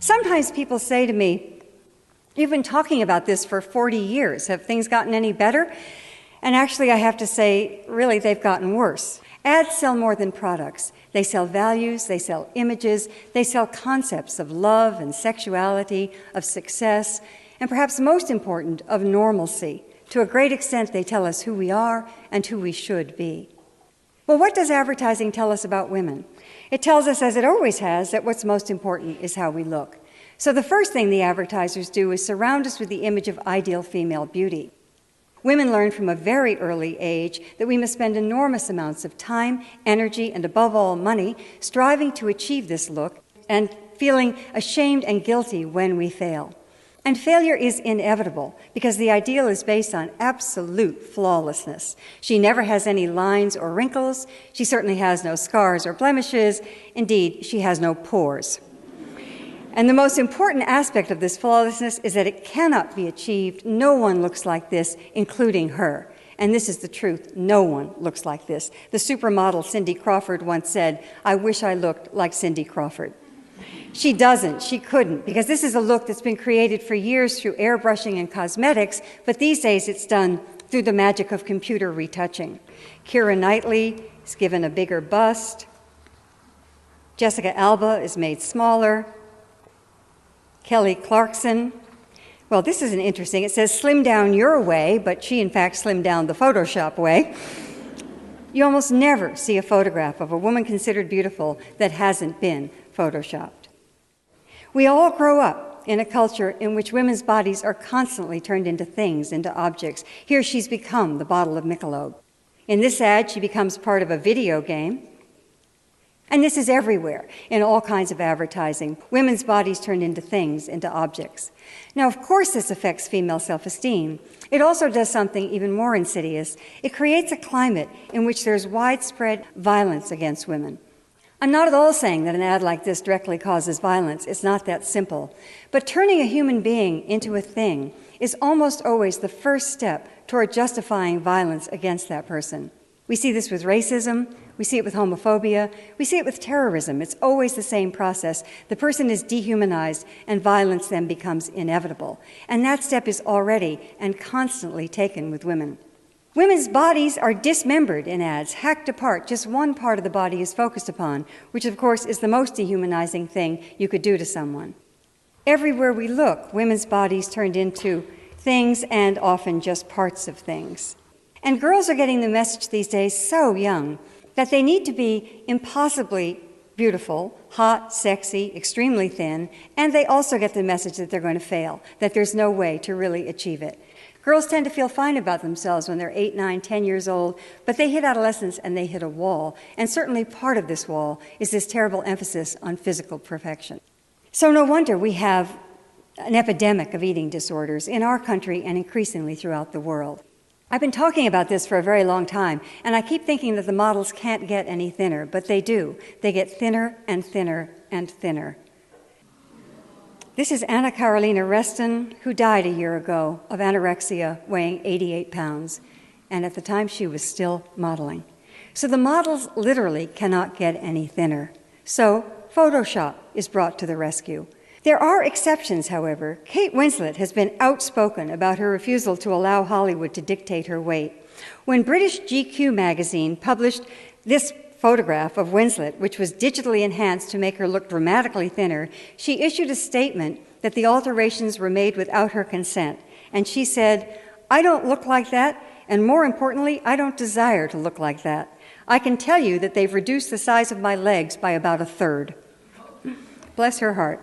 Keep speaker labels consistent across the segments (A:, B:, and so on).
A: Sometimes people say to me, "You've been talking about this for 40 years. Have things gotten any better?" And actually, I have to say, really, they've gotten worse. Ads sell more than products. They sell values, they sell images, they sell concepts of love and sexuality, of success, and perhaps most important, of normalcy. To a great extent, they tell us who we are and who we should be. Well, what does advertising tell us about women? It tells us, as it always has, that what's most important is how we look. So the first thing the advertisers do is surround us with the image of ideal female beauty. Women learn from a very early age that we must spend enormous amounts of time, energy, and above all, money, striving to achieve this look and feeling ashamed and guilty when we fail. And failure is inevitable because the ideal is based on absolute flawlessness. She never has any lines or wrinkles. She certainly has no scars or blemishes. Indeed, she has no pores. And the most important aspect of this flawlessness is that it cannot be achieved. No one looks like this, including her. And this is the truth. No one looks like this. The supermodel Cindy Crawford once said, "I wish I looked like Cindy Crawford." She doesn't. She couldn't, because this is a look that's been created for years through airbrushing and cosmetics, but these days it's done through the magic of computer retouching. Keira Knightley is given a bigger bust. Jessica Alba is made smaller. Kelly Clarkson, well, this is interesting. It says slim down your way, but she in fact slimmed down the Photoshop way. You almost never see a photograph of a woman considered beautiful that hasn't been Photoshopped. We all grow up in a culture in which women's bodies are constantly turned into things, into objects. Here she's become the bottle of Michelob. In this ad, she becomes part of a video game. And this is everywhere, in all kinds of advertising. Women's bodies turned into things, into objects. Now, of course, this affects female self-esteem. It also does something even more insidious. It creates a climate in which there's widespread violence against women. I'm not at all saying that an ad like this directly causes violence. It's not that simple. But turning a human being into a thing is almost always the first step toward justifying violence against that person. We see this with racism, we see it with homophobia, we see it with terrorism. It's always the same process. The person is dehumanized and violence then becomes inevitable. And that step is already and constantly taken with women. Women's bodies are dismembered in ads, hacked apart. Just one part of the body is focused upon, which of course is the most dehumanizing thing you could do to someone. Everywhere we look, women's bodies turned into things and often just parts of things. And girls are getting the message these days so young that they need to be impossibly beautiful, hot, sexy, extremely thin, and they also get the message that they're going to fail, that there's no way to really achieve it. Girls tend to feel fine about themselves when they're 8, 9, 10 years old, but they hit adolescence and they hit a wall. And certainly part of this wall is this terrible emphasis on physical perfection. So no wonder we have an epidemic of eating disorders in our country and increasingly throughout the world. I've been talking about this for a very long time, and I keep thinking that the models can't get any thinner, but they do. They get thinner and thinner and thinner. This is Anna Carolina Reston, who died a year ago of anorexia, weighing 88 pounds, and at the time she was still modeling. So the models literally cannot get any thinner. So Photoshop is brought to the rescue. There are exceptions, however. Kate Winslet has been outspoken about her refusal to allow Hollywood to dictate her weight. When British GQ magazine published this photograph of Winslet, which was digitally enhanced to make her look dramatically thinner, she issued a statement that the alterations were made without her consent. And she said, "I don't look like that, and more importantly, I don't desire to look like that. I can tell you that they've reduced the size of my legs by about 1/3. Bless her heart.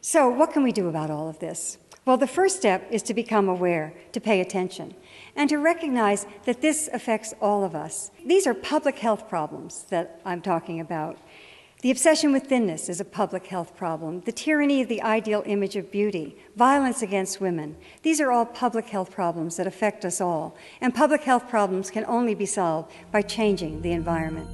A: So what can we do about all of this? Well, the first step is to become aware, to pay attention, and to recognize that this affects all of us. These are public health problems that I'm talking about. The obsession with thinness is a public health problem. The tyranny of the ideal image of beauty, violence against women, these are all public health problems that affect us all. And public health problems can only be solved by changing the environment.